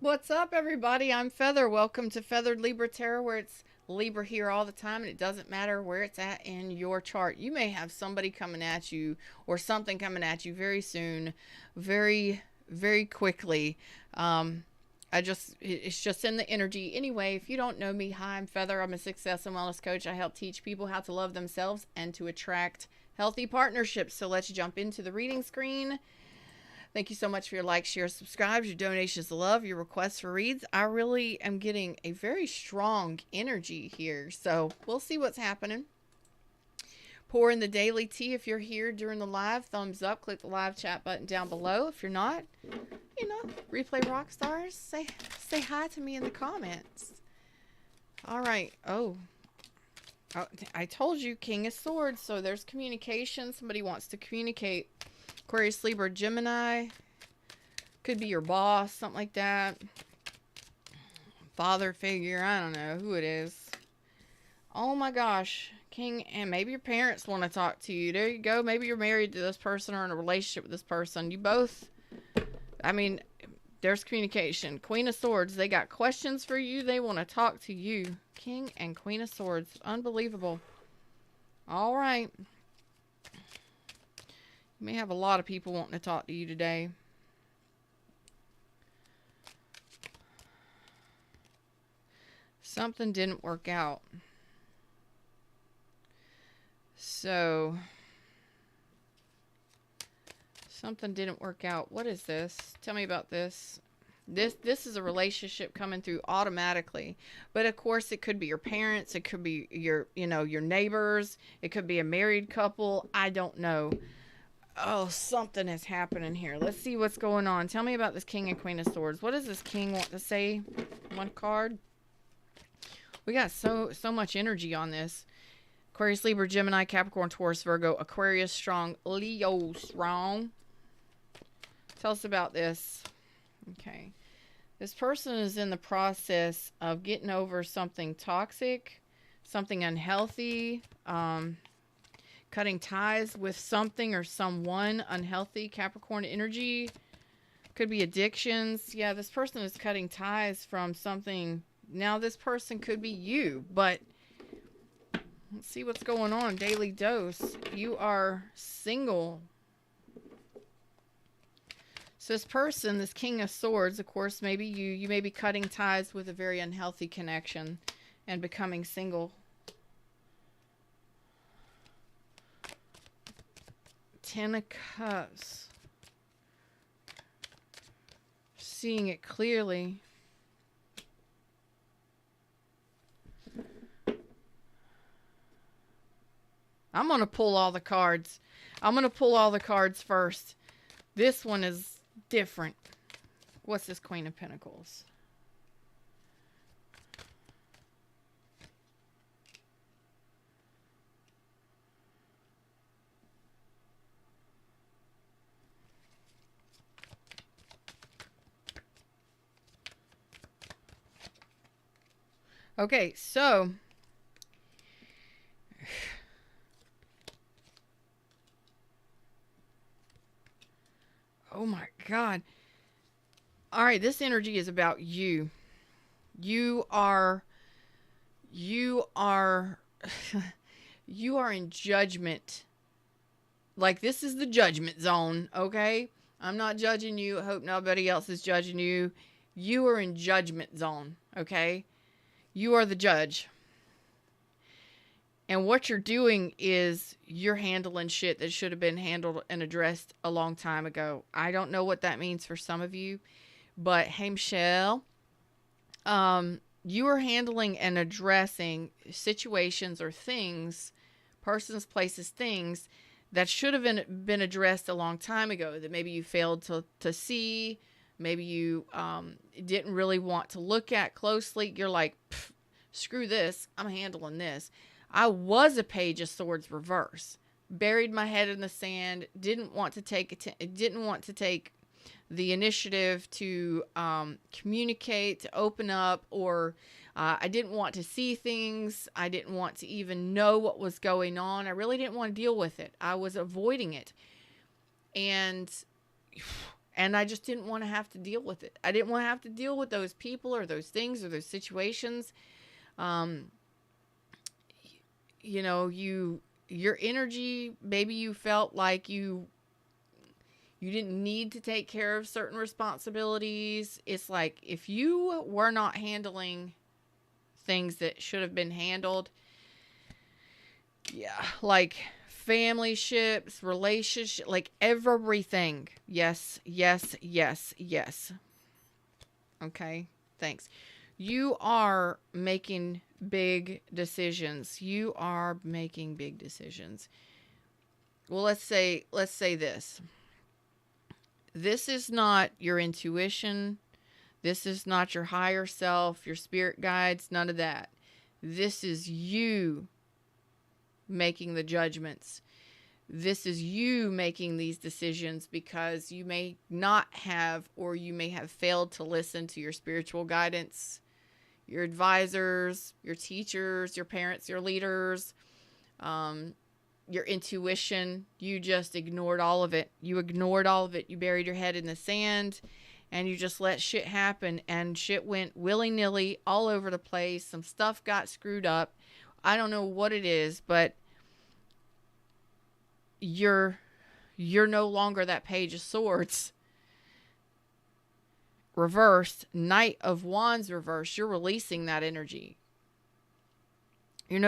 What's up, everybody? I'm Feather. Welcome to Feathered Libra Tarot, where it's Libra here all the time, and it doesn't matter where it's at in your chart. You may have somebody coming at you or something coming at you very soon, very quickly. It's just in the energy. Anyway, if you don't know me, hi, I'm Feather. I'm a success and wellness coach. I help teach people how to love themselves and to attract healthy partnerships. So let's jump into the reading screen. Thank you so much for your likes, shares, subscribes, your donations of love, your requests for reads. I really am getting a very strong energy here. So we'll see what's happening. Pour in the daily tea. If you're here during the live, thumbs up. Click the live chat button down below. If you're not, replay rock stars. Say hi to me in the comments. All right. Oh, I told you, King of Swords. So there's communication. Somebody wants to communicate. Aquarius, Libra, Gemini. Could be your boss, something like that. Father figure, I don't know who it is. Oh my gosh. King, and maybe your parents want to talk to you. There you go. Maybe you're married to this person or in a relationship with this person. You both, there's communication. Queen of Swords, they got questions for you. They want to talk to you. King and Queen of Swords. Unbelievable. All right. You may have a lot of people wanting to talk to you today. Something didn't work out. So, something didn't work out. What is this? Tell me about this. This is a relationship coming through automatically. But of course, it could be your parents. It could be your neighbors. It could be a married couple. I don't know. Oh, something is happening here. Let's see what's going on. Tell me about this King and Queen of Swords. What does this King want to say? One card. We got so much energy on this. Aquarius, Libra, Gemini, Capricorn, Taurus, Virgo, Aquarius strong, Leo strong. Tell us about this. Okay. This person is in the process of getting over something toxic, something unhealthy, cutting ties with something or someone unhealthy. Capricorn energy. Could be addictions. Yeah, this person is cutting ties from something. Now this person could be you, but let's see what's going on. Daily dose. You are single. So this person, this King of Swords, of course, maybe you may be cutting ties with a very unhealthy connection and becoming single. Ten of Cups. Seeing it clearly. I'm going to pull all the cards. I'm going to pull all the cards first. This one is different. What's this Queen of Pentacles? Okay, so oh my God. All right, this energy is about you. You are you are in judgment. Like, this is the judgment zone, okay? I'm not judging you. I hope nobody else is judging you. You are in judgment zone, okay? You are the judge. And what you're doing is you're handling shit that should have been handled and addressed a long time ago. I don't know what that means for some of you, but hey, Michelle, you are handling and addressing situations or things, persons, places, things that should have been addressed a long time ago, that maybe you failed to see, maybe you didn't really want to look at closely. You're like, screw this, I'm handling this. I was a Page of Swords reverse. Buried my head in the sand. Didn't want to take the initiative to communicate, to open up, or I didn't want to see things. I didn't want to even know what was going on. I really didn't want to deal with it. I was avoiding it. And And I just didn't want to have to deal with it. I didn't want to have to deal with those people or those things or those situations. Um, you know, your energy, maybe you felt like you didn't need to take care of certain responsibilities. It's like if you were not handling things that should have been handled, yeah, like family ships, relationship, like everything. Yes, yes, yes, yes. Okay, thanks. You are making big decisions. You are making big decisions. Well, let's say this. This is not your intuition. This is not your higher self, your spirit guides, none of that. This is you making the judgments. This is you making these decisions because you may not have, or you may have failed to listen to your spiritual guidance, your advisors, your teachers, your parents, your leaders, your intuition. You just ignored all of it. You ignored all of it. You buried your head in the sand and you just let shit happen, and shit went willy-nilly all over the place. Some stuff got screwed up. I don't know what it is, but you're no longer that Page of Swords reversed, Knight of Wands reversed. You're releasing that energy. You're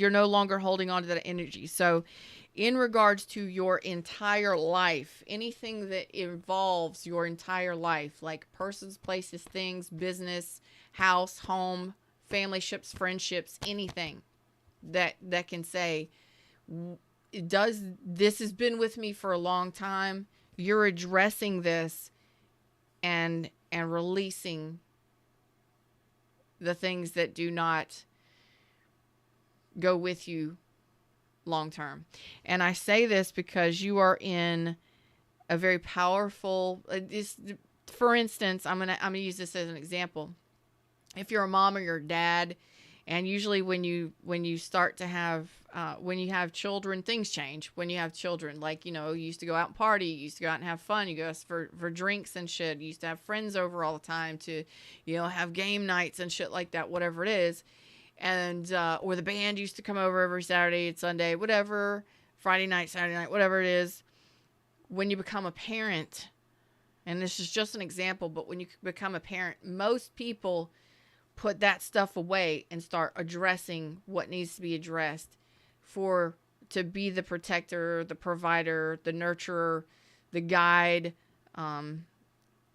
no longer holding on to that energy. So in regards to your entire life, anything that involves your entire life, like persons, places, things, business, house, home, family ships, friendships, anything that can say, this has been with me for a long time. You're addressing this and releasing the things that do not go with you long term. And I say this because you are in a very powerful, for instance, I'm gonna use this as an example. If you're a mom or you're a dad, and usually when you start to have when you have children, things change. When you have children, like, you used to go out and party, you used to go out and have fun, you go for drinks and shit, you used to have friends over all the time, to have game nights and shit like that, whatever it is. And or the band used to come over every Saturday and Sunday, whatever, Friday night, Saturday night, whatever it is. When you become a parent, and this is just an example, but when you become a parent, most people put that stuff away and start addressing what needs to be addressed, to be the protector, the provider, the nurturer, the guide.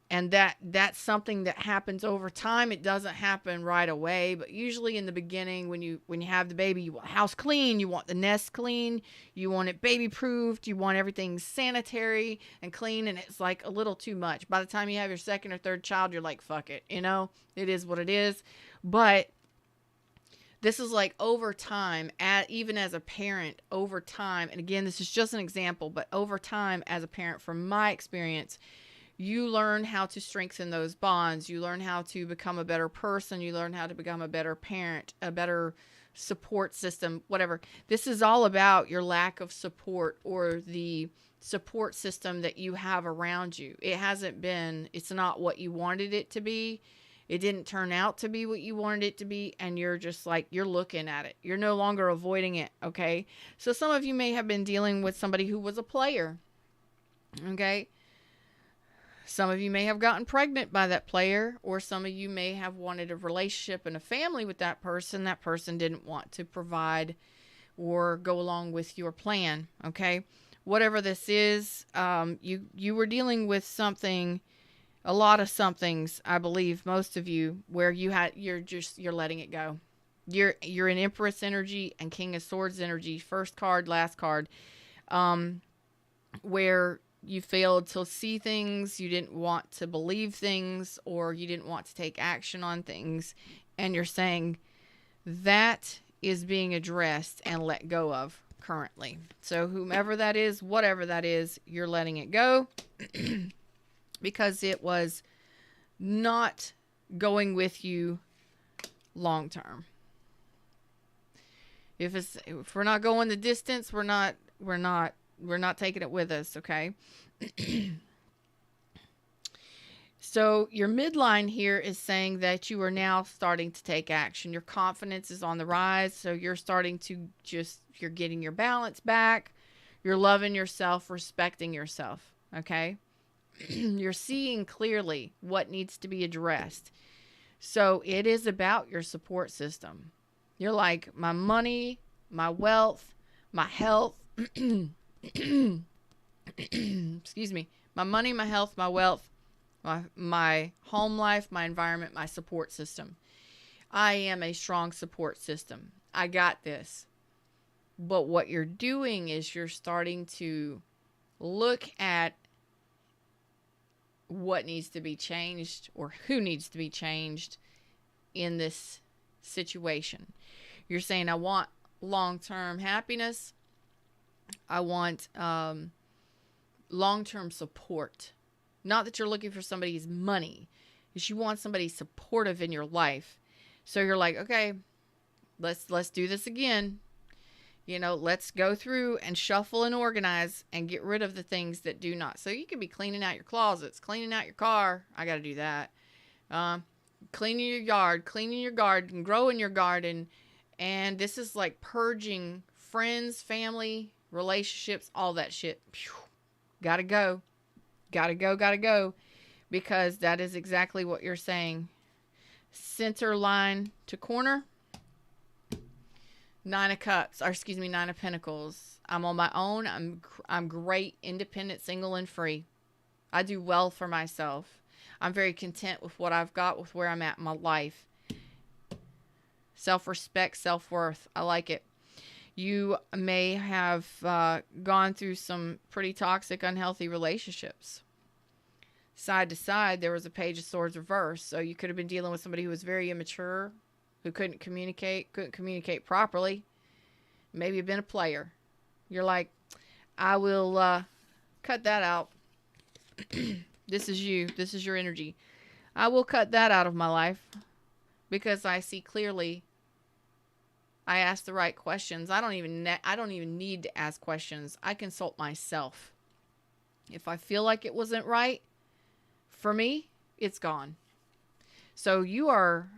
And that's something that happens over time. It doesn't happen right away, but usually in the beginning, when you have the baby, you want the house clean, you want the nest clean, you want it baby proofed, you want everything sanitary and clean, and it's like a little too much. By the time you have your second or third child, you're like, fuck it, it is what it is. But this is like over time, even as a parent, over time, and again, this is just an example, but over time as a parent, from my experience, you learn how to strengthen those bonds. You learn how to become a better person. You learn how to become a better parent, a better support system, whatever. This is all about your lack of support, or the support system that you have around you. It's not what you wanted it to be. It didn't turn out to be what you wanted it to be. And you're just like, you're looking at it. You're no longer avoiding it. Okay. So some of you may have been dealing with somebody who was a player. Okay. Some of you may have gotten pregnant by that player, or some of you may have wanted a relationship and a family with that person. That person didn't want to provide or go along with your plan. Okay. Whatever this is, you were dealing with something, a lot of somethings, I believe, most of you, where you're letting it go. You're in Empress energy and King of Swords energy, first card, last card, where you failed to see things, you didn't want to believe things, or you didn't want to take action on things. And you're saying that is being addressed and let go of currently. So whomever that is, whatever that is, you're letting it go because it was not going with you long term. If we're not going the distance, we're not taking it with us, okay? So your midline here is saying that you are now starting to take action. Your confidence is on the rise. So you're starting to you're getting your balance back. You're loving yourself, respecting yourself. Okay. You're seeing clearly what needs to be addressed. So it is about your support system. You're like, my money, my wealth, my health, excuse me, my money, my health, my wealth, my home life, my environment, my support system. I am a strong support system. I got this. But what you're doing is you're starting to look at what needs to be changed or who needs to be changed in this situation. You're saying, I want long-term happiness. I want long-term support. Not that you're looking for somebody's money. Is you want somebody supportive in your life. So you're like, okay, let's do this again. You know, let's go through and shuffle and organize and get rid of the things that do not. So you could be cleaning out your closets, cleaning out your car. I got to do that. Cleaning your yard, cleaning your garden, growing your garden. And this is like purging friends, family, relationships, all that shit. Gotta go. Gotta go, gotta go. Because that is exactly what you're saying. Center line to corner. Nine of Pentacles. I'm on my own. I'm great, independent, single, and free. I do well for myself. I'm very content with what I've got, with where I'm at in my life. Self-respect, self-worth. I like it. You may have gone through some pretty toxic, unhealthy relationships. Side to side, there was a Page of Swords reverse. So you could have been dealing with somebody who was very immature, who couldn't communicate properly. Maybe you've been a player. You're like, I will cut that out. This is you. This is your energy. I will cut that out of my life because I see clearly. I ask the right questions. I don't even need to ask questions. I consult myself. If I feel like it wasn't right for me, it's gone. So you are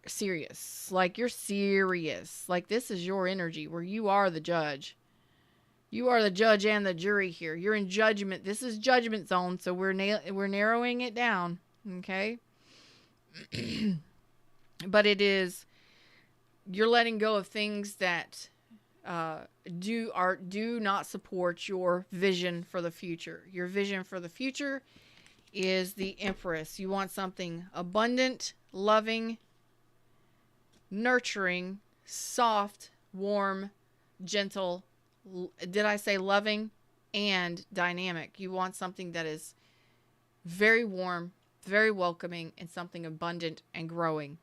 serious. Like, you're serious. Like, this is your energy where you are the judge. You are the judge and the jury here. You're in judgment. This is judgment zone, so we're narrowing it down. Okay? But it is, you're letting go of things that do not support your vision for the future. Your vision for the future is the Empress. You want something abundant, loving, nurturing, soft, warm, gentle. Did I say loving? And dynamic. You want something that is very warm, very welcoming, and something abundant and growing.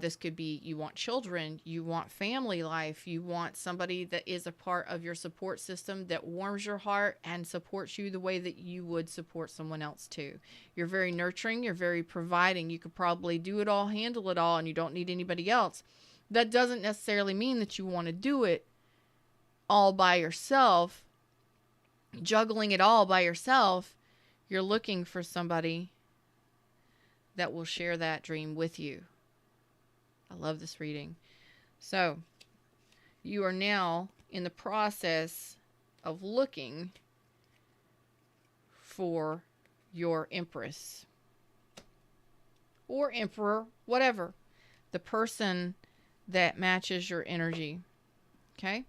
This could be, you want children, you want family life, you want somebody that is a part of your support system that warms your heart and supports you the way that you would support someone else too. You're very nurturing, you're very providing. You could probably do it all, handle it all, and you don't need anybody else. That doesn't necessarily mean that you want to do it all by yourself, juggling it all by yourself. You're looking for somebody that will share that dream with you. I love this reading. So, you are now in the process of looking for your Empress or Emperor, whatever. The person that matches your energy. Okay?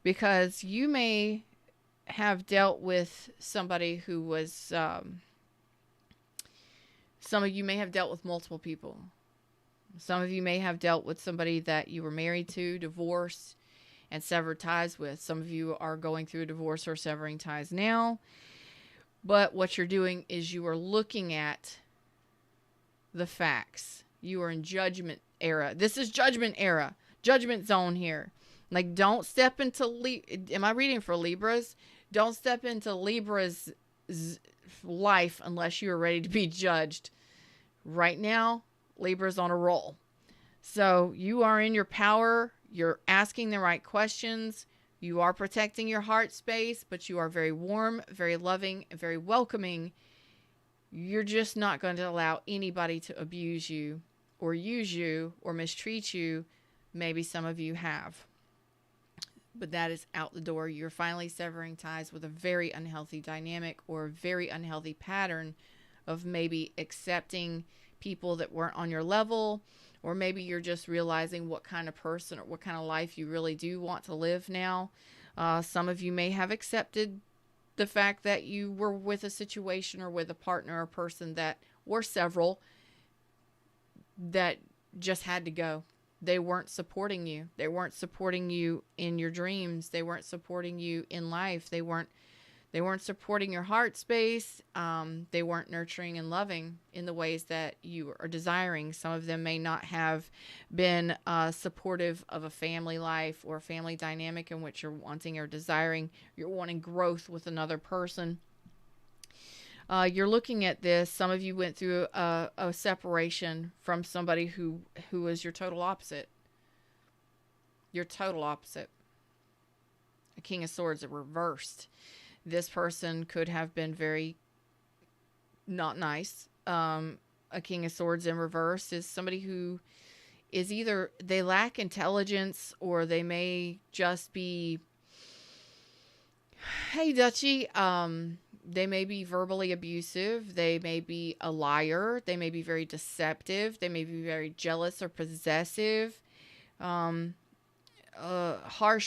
Because you may have dealt with somebody who was, some of you may have dealt with multiple people. Some of you may have dealt with somebody that you were married to, divorced, and severed ties with. Some of you are going through a divorce or severing ties now. But what you're doing is you are looking at the facts. You are in judgment era. This is judgment era. Judgment zone here. Like, don't step into, am I reading for Libras? Don't step into Libra's life unless you are ready to be judged. Right now, Libra's on a roll. So you are in your power. You're asking the right questions. You are protecting your heart space, but you are very warm, very loving, and very welcoming you're just not going to allow anybody to abuse you or use you or mistreat you. Maybe some of you have, but that is out the door. You're finally severing ties with a very unhealthy dynamic or a very unhealthy pattern of maybe accepting people that weren't on your level, or maybe you're just realizing what kind of person or what kind of life you really do want to live now. Some of you may have accepted the fact that you were with a situation or with a partner or person that, or several, that just had to go. They weren't supporting you. They weren't supporting you in your dreams. They weren't supporting you in life. They weren't supporting your heart space. They weren't nurturing and loving in the ways that you are desiring. Some of them may not have been supportive of a family life or a family dynamic in which you're wanting or desiring. You're wanting growth with another person. You're looking at this. Some of you went through a separation from somebody who was your total opposite. Your total opposite. A King of Swords reversed. This person could have been very not nice. A King of Swords in reverse is somebody who is either they lack intelligence or they may just be, hey, Dutchie, they may be verbally abusive. They may be a liar. They may be very deceptive. They may be very jealous or possessive. Harsh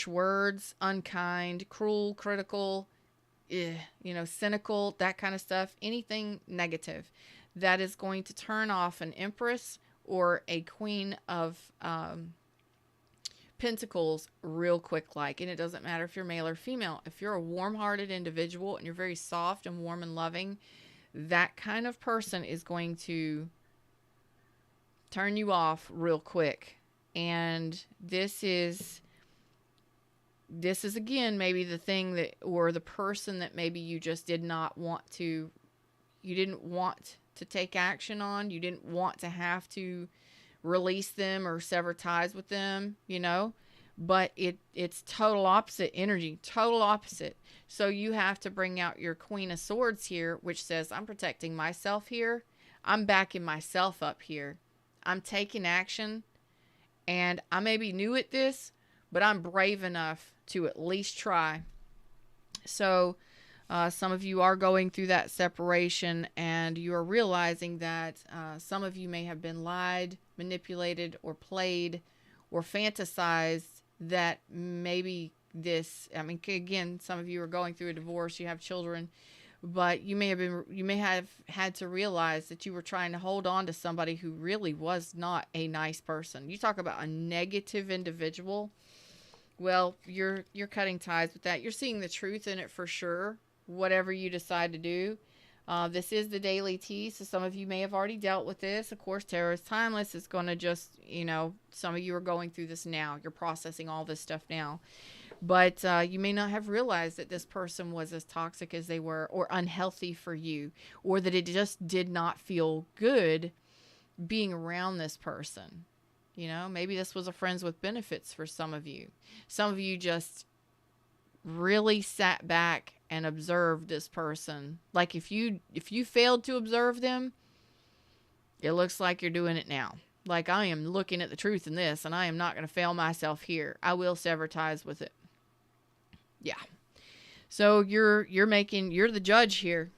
words, unkind, cruel, critical, cynical, that kind of stuff. Anything negative that is going to turn off an Empress or a Queen of Pentacles real quick. And it doesn't matter if you're male or female. If you're a warm-hearted individual and you're very soft and warm and loving, that kind of person is going to turn you off real quick. And this is again maybe the thing that, or the person that maybe you just didn't want to take action on. You didn't want to have to release them or sever ties with them, but it's total opposite energy, total opposite. So you have to bring out your Queen of Swords here, which says, I'm protecting myself here. I'm backing myself up here. I'm taking action, and I may be new at this, but I'm brave enough to at least try. So some of you are going through that separation, and you are realizing that some of you may have been lied, manipulated, or played, or fantasized that maybe this, again, some of you are going through a divorce, you have children, but you may have had to realize that you were trying to hold on to somebody who really was not a nice person. You talk about a negative individual. Well, you're cutting ties with that. You're seeing the truth in it for sure, whatever you decide to do. This is the daily tea, so some of you may have already dealt with this. Of course, Tarot is timeless. It's going to just, some of you are going through this now. You're processing all this stuff now. But you may not have realized that this person was as toxic as they were, or unhealthy for you, or that it just did not feel good being around this person. Maybe this was a friends with benefits for some of you. Some of you just really sat back and observed this person. Like if you failed to observe them, it looks like you're doing it now. Like, I am looking at the truth in this, and I am not going to fail myself here. I will sever ties with it. Yeah. So you're the judge here.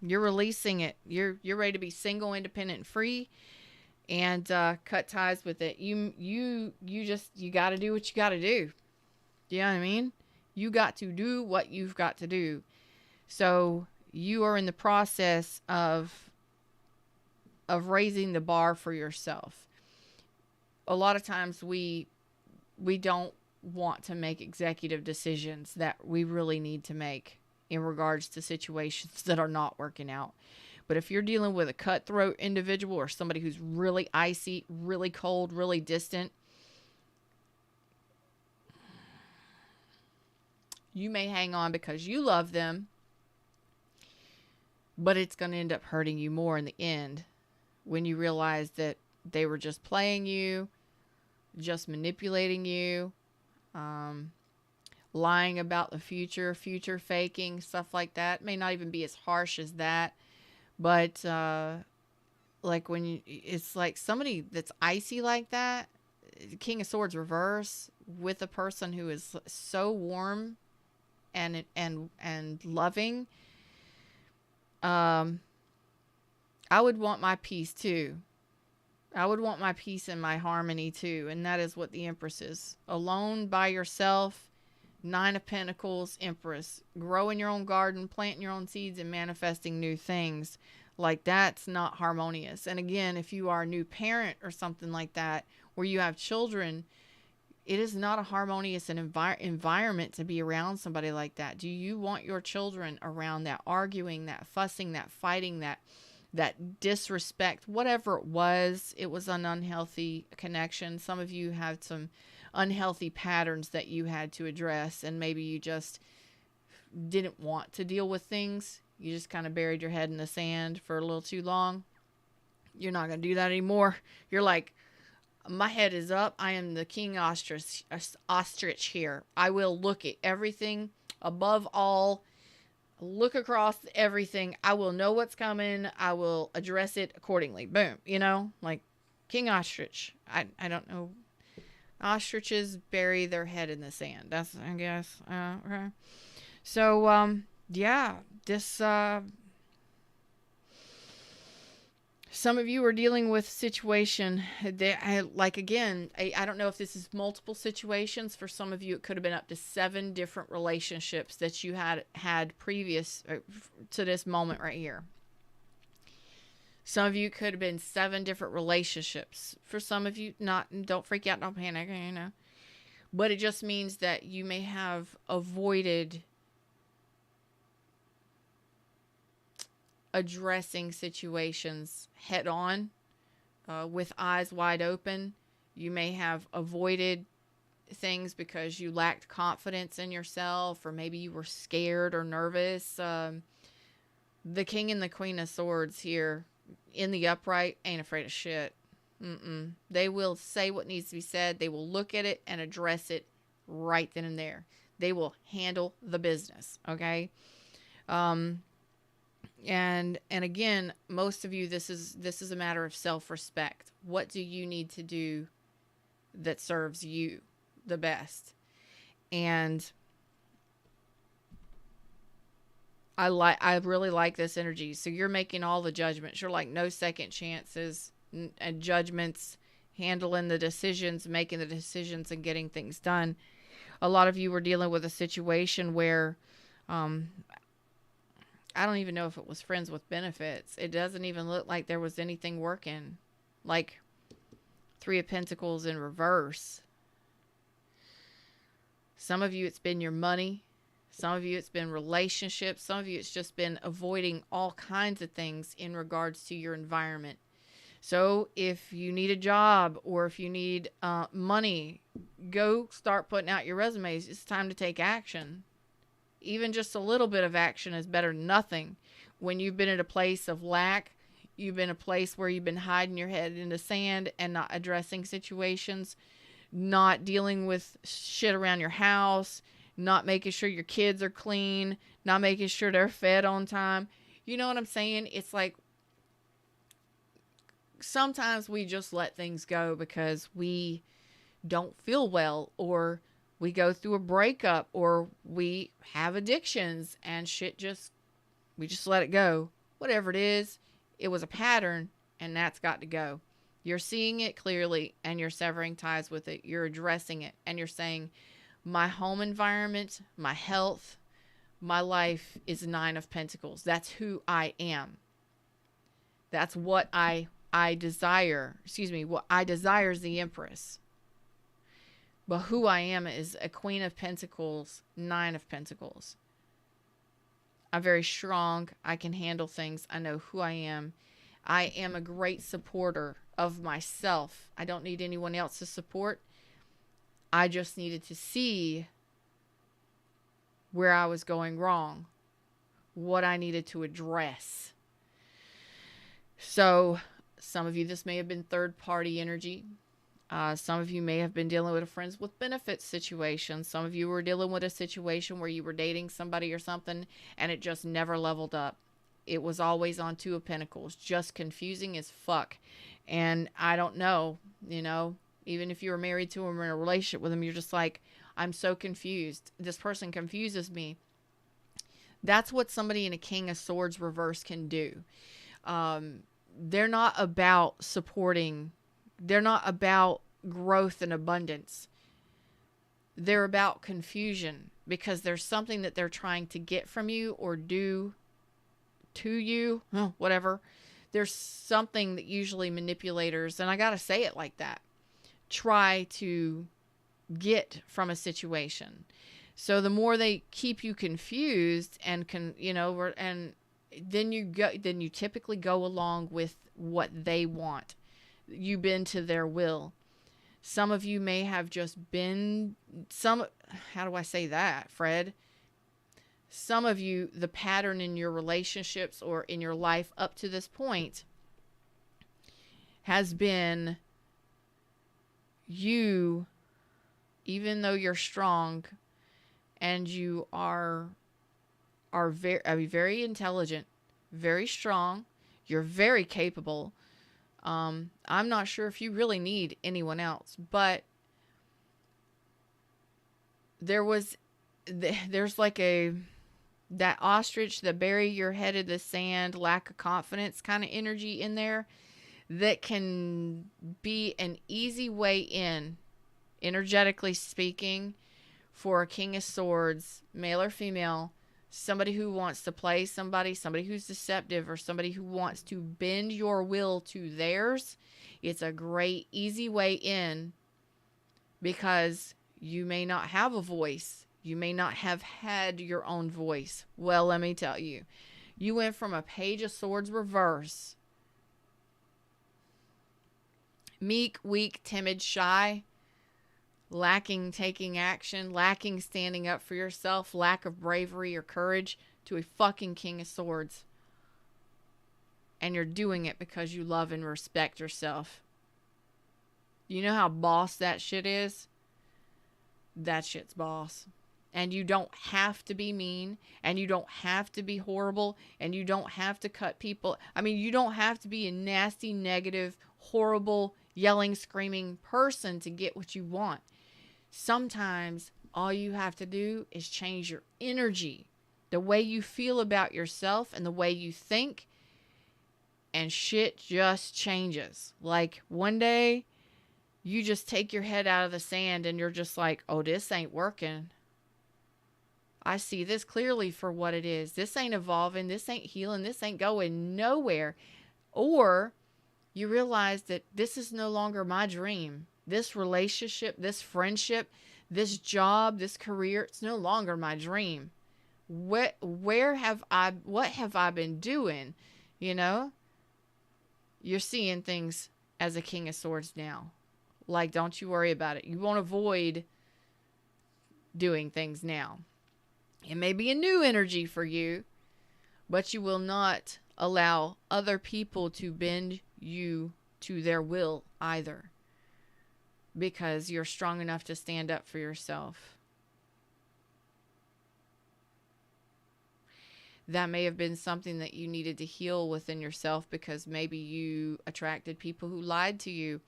You're releasing it. You're ready to be single, independent, and free, and cut ties with it. You got to do what you got to do. Do you know what I mean? You got to do what you've got to do. So you are in the process of raising the bar for yourself. A lot of times we don't want to make executive decisions that we really need to make in regards to situations that are not working out. But if you're dealing with a cutthroat individual or somebody who's really icy, really cold, really distant, you may hang on because you love them, but it's going to end up hurting you more in the end when you realize that they were just playing you, just manipulating you, lying about the future faking, stuff like that. It may not even be as harsh as that, But like when it's like somebody that's icy like that, King of Swords reverse with a person who is so warm and loving. Um, I would want my peace too. I would want my peace and my harmony too, and that is what the Empress is. Alone by yourself. Nine of Pentacles, Empress. Growing your own garden, planting your own seeds, and manifesting new things. Like, that's not harmonious. And again, if you are a new parent or something like that, where you have children, it is not a harmonious environment to be around somebody like that. Do you want your children around that arguing, that fussing, that fighting, that disrespect, whatever it was an unhealthy connection. Some of you had some unhealthy patterns that you had to address, and maybe you just didn't want to deal with things. You just kind of buried your head in the sand for a little too long. You're not going to do that anymore. You're like, my head is up. I am the king ostrich here. I will look at everything above all. Look across everything. I will know what's coming. I will address it accordingly. Boom. You know, like king ostrich. I don't know. Ostriches bury their head in the sand. That's, I guess. Okay. So, yeah, this, some of you are dealing with situation that, like, again, I don't know if this is multiple situations. For some of you, it could have been up to 7 different relationships that you had previous to this moment right here. Some of you could have been 7 different relationships. For some of you, don't freak out, don't panic, you know. But it just means that you may have avoided addressing situations head on, with eyes wide open. You may have avoided things because you lacked confidence in yourself, or maybe you were scared or nervous. The King and the Queen of Swords here in the upright ain't afraid of shit. They will say what needs to be said. They will look at it and address it right then and there. They will handle the business. Okay. And again, most of you, this is a matter of self-respect. What do you need to do that serves you the best? And I really like this energy. So you're making all the judgments. You're like, no second chances and judgments, handling the decisions, making the decisions, and getting things done. A lot of you were dealing with a situation where, I don't even know if it was friends with benefits. It doesn't even look like there was anything working. Like 3 of Pentacles in reverse. Some of you, it's been your money. Some of you, it's been relationships. Some of you, it's just been avoiding all kinds of things in regards to your environment. So if you need a job, or if you need money, go start putting out your resumes. It's time to take action. Even just a little bit of action is better than nothing. When you've been at a place of lack, you've been a place where you've been hiding your head in the sand and not addressing situations, not dealing with shit around your house, not making sure your kids are clean, not making sure they're fed on time. You know what I'm saying? It's like sometimes we just let things go because we don't feel well, or we go through a breakup, or we have addictions, and we just let it go. Whatever it is, it was a pattern, and that's got to go. You're seeing it clearly, and you're severing ties with it. You're addressing it, and you're saying, my home environment, my health, my life is 9 of Pentacles. That's who I am. That's what I desire. What I desire is the Empress. But who I am is a Queen of Pentacles, 9 of Pentacles. I'm very strong. I can handle things. I know who I am. I am a great supporter of myself. I don't need anyone else to support. I just needed to see where I was going wrong, what I needed to address. So some of you, this may have been third-party energy. Some of you may have been dealing with a friends with benefits situation. Some of you were dealing with a situation where you were dating somebody or something, and it just never leveled up. it was always on Two of Pentacles, just confusing as fuck. And I don't know, you know, even if you were married to him or in a relationship with him, you're just like, I'm so confused. This person confuses me. That's what somebody in a King of Swords reverse can do. They're not about supporting. They're not about growth and abundance. They're about confusion because there's something that they're trying to get from you or do to you, whatever. There's something that usually manipulators, and I got to say it like that, try to get from a situation. So the more they keep you confused and then you typically go along with what they want. You bend to their will. Some of you may have just been how do I say that, Fred? Some of you, the pattern in your relationships or in your life up to this point has been you, even though you're strong and you are very intelligent, very strong, you're very capable. I'm not sure if you really need anyone else, but there's like that ostrich, the bury your head in the sand, lack of confidence kind of energy in there that can be an easy way in, energetically speaking, for a King of Swords, male or female, somebody who wants to play somebody who's deceptive, or somebody who wants to bend your will to theirs. It's a great, easy way in because you may not have a voice. You may not have had your own voice. Well, let me tell you, you went from a Page of Swords reverse, meek, weak, timid, shy, lacking taking action, lacking standing up for yourself, lack of bravery or courage, to a fucking King of Swords. And you're doing it because you love and respect yourself. You know how boss that shit is? That shit's boss. And you don't have to be mean, and you don't have to be horrible, and you don't have to cut people. I mean, you don't have to be a nasty, negative, horrible, yelling, screaming person to get what you want. Sometimes all you have to do is change your energy, the way you feel about yourself and the way you think, and shit just changes. Like one day you just take your head out of the sand and you're just like, oh, this ain't working. I see this clearly for what it is. This ain't evolving. This ain't healing. This ain't going nowhere. Or you realize that this is no longer my dream. This relationship, this friendship, this job, this career, it's no longer my dream. What have I been doing? You know? You're seeing things as a King of Swords now. Like, don't you worry about it. You won't avoid doing things now. It may be a new energy for you, but you will not allow other people to bend you to their will either, because you're strong enough to stand up for yourself. That may have been something that you needed to heal within yourself, because maybe you attracted people who lied to you,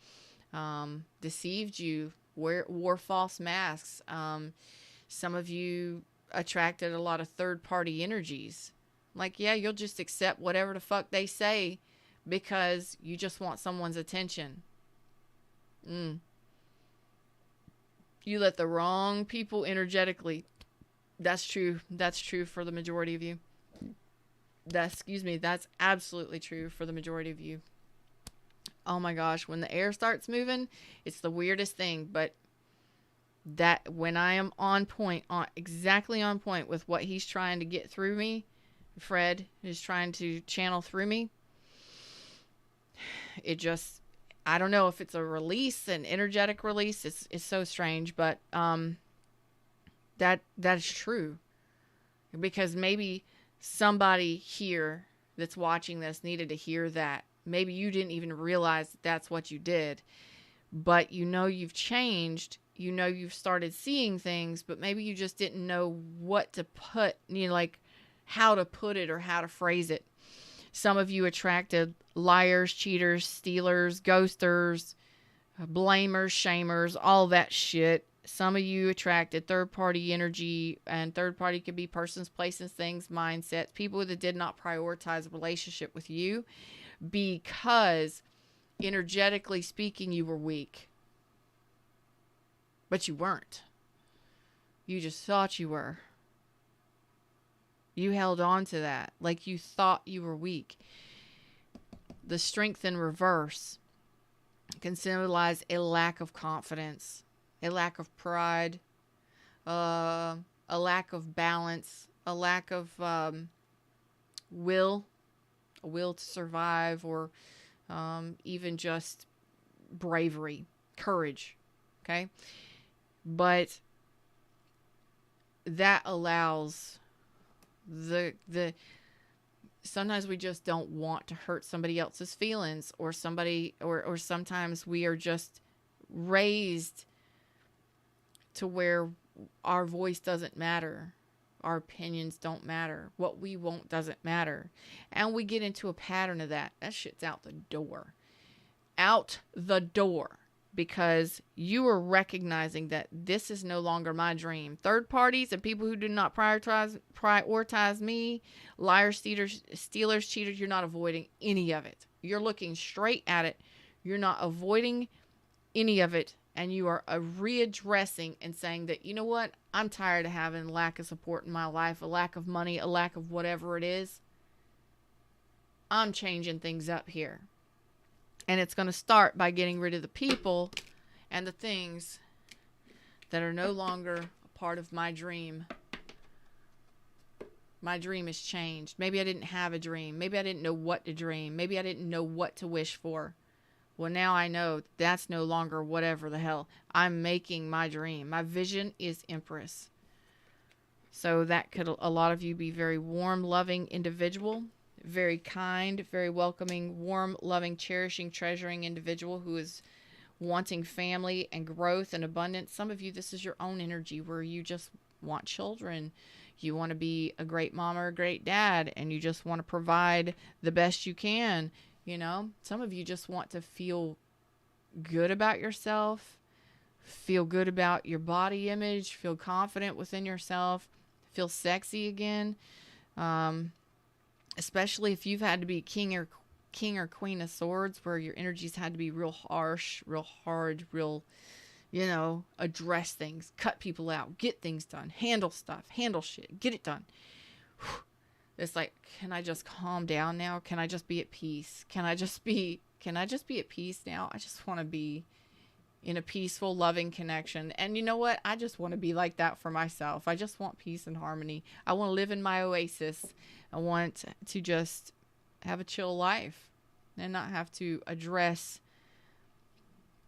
deceived you, wore false masks. Some of you attracted a lot of third-party energies. Like, yeah, you'll just accept whatever the fuck they say because you just want someone's attention. You let the wrong people energetically. That's true. That's true for the majority of you. That's absolutely true for the majority of you. Oh my gosh, when the air starts moving, it's the weirdest thing, but that when I am exactly on point with what he's trying to get through me, Fred is trying to channel through me, it just, I don't know if it's a release, an energetic release. It's so strange, but that is true, because maybe somebody here that's watching this needed to hear that. Maybe you didn't even realize that that's what you did, but you know you've changed. You know you've started seeing things, but maybe you just didn't know what to put, like how to put it or how to phrase it. Some of you attracted liars, cheaters, stealers, ghosters, blamers, shamers, all that shit. Some of you attracted third party energy, and third party could be persons, places, things, mindsets, people that did not prioritize a relationship with you because energetically speaking, you were weak. But you weren't. You just thought you were. You held on to that like you thought you were weak. The strength in reverse can symbolize a lack of confidence, a lack of pride, a lack of balance, a lack of will, a will to survive, or even just bravery, courage. Okay? But that allows the sometimes we just don't want to hurt somebody else's feelings, or somebody, or sometimes we are just raised to where our voice doesn't matter. Our opinions don't matter. What we want doesn't matter. And we get into a pattern of that. That shit's out the door. Out the door. Because you are recognizing that this is no longer my dream. Third parties and people who do not prioritize me, liars, stealers, cheaters, you're not avoiding any of it. You're looking straight at it. You're not avoiding any of it. And you are readdressing and saying that, you know what? I'm tired of having lack of support in my life, a lack of money, a lack of whatever it is. I'm changing things up here. And it's going to start by getting rid of the people and the things that are no longer a part of my dream. My dream has changed. Maybe I didn't have a dream. Maybe I didn't know what to dream. Maybe I didn't know what to wish for. Well, now I know that's no longer whatever the hell. I'm making my dream. My vision is Empress. So that could, a lot of you, be very warm, loving individual. Very kind, very welcoming, warm, loving, cherishing, treasuring individual who is wanting family and growth and abundance. Some of you, this is your own energy where you just want children. You want to be a great mom or a great dad, and you just want to provide the best you can. You know, some of you just want to feel good about yourself, feel good about your body image, feel confident within yourself, feel sexy again. Especially if you've had to be king or queen of swords, where your energies had to be real harsh, real hard, real, address things, cut people out, get things done, handle stuff, handle shit, get it done. It's like, can I just calm down now? Can I just be at peace? Can I just be at peace now? I just want to be in a peaceful, loving connection. And you know what? I just want to be like that for myself. I just want peace and harmony. I want to live in my oasis. I want to just have a chill life and not have to address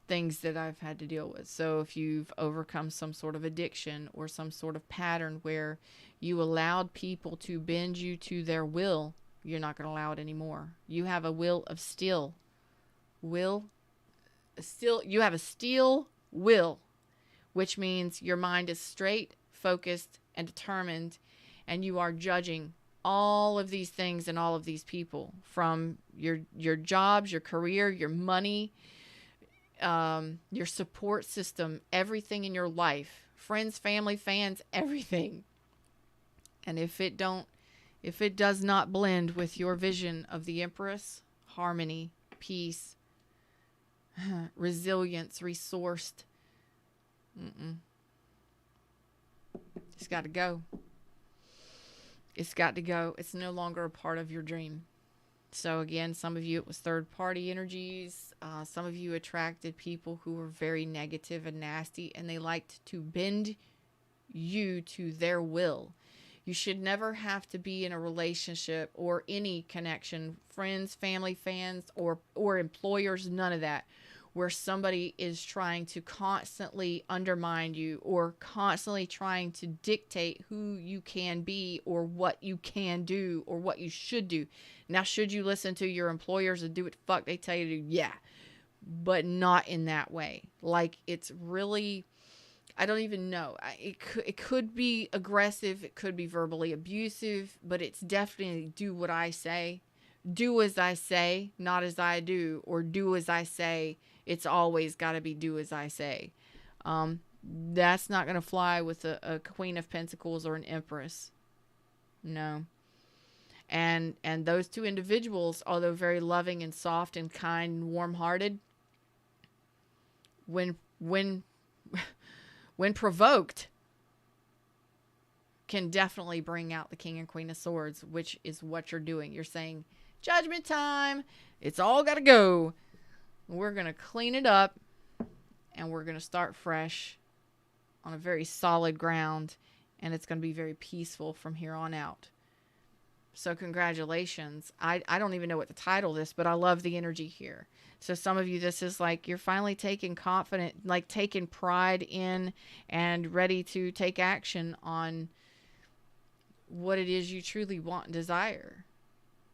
things that I've had to deal with. So if you've overcome some sort of addiction or some sort of pattern where you allowed people to bend you to their will, you're not going to allow it anymore. You have a will of steel. You have a steel will, which means your mind is straight, focused, and determined, and you are judging all of these things and all of these people, from your jobs, your career, your money, your support system, everything in your life, friends, family, fans, everything. And if it does not blend with your vision of the Empress, harmony, peace, resilience, resourced, it's got to go. It's got to go. It's no longer a part of your dream. So again, some of you, it was third party energies. Some of you attracted people who were very negative and nasty, and they liked to bend you to their will. You should never have to be in a relationship or any connection, friends, family, fans, or employers, none of that, where somebody is trying to constantly undermine you or constantly trying to dictate who you can be or what you can do or what you should do. Now, should you listen to your employers and do what the fuck they tell you to do? Yeah, but not in that way. Like, it's really, I don't even know. It could be aggressive. It could be verbally abusive, but it's definitely do what I say. do as I say, not as I do, or do as I say. It's always got to be do as I say. That's not going to fly with a Queen of Pentacles or an Empress. No. And those two individuals, although very loving and soft and kind and warm-hearted, when provoked, can definitely bring out the King and Queen of Swords, which is what you're doing. You're saying, judgment time. It's all got to go. We're going to clean it up, and we're going to start fresh on a very solid ground, and it's going to be very peaceful from here on out. So congratulations. I don't even know what to title this, but I love the energy here. So some of you, this is like you're finally taking taking pride in and ready to take action on what it is you truly want and desire.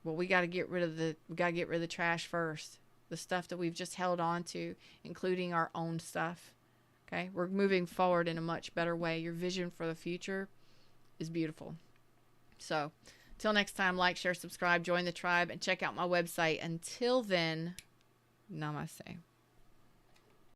Well, we got to get rid of the trash first. The stuff that we've just held on to, including our own stuff. Okay? We're moving forward in a much better way. Your vision for the future is beautiful. So, till next time, like, share, subscribe, join the tribe, and check out my website. Until then, namaste.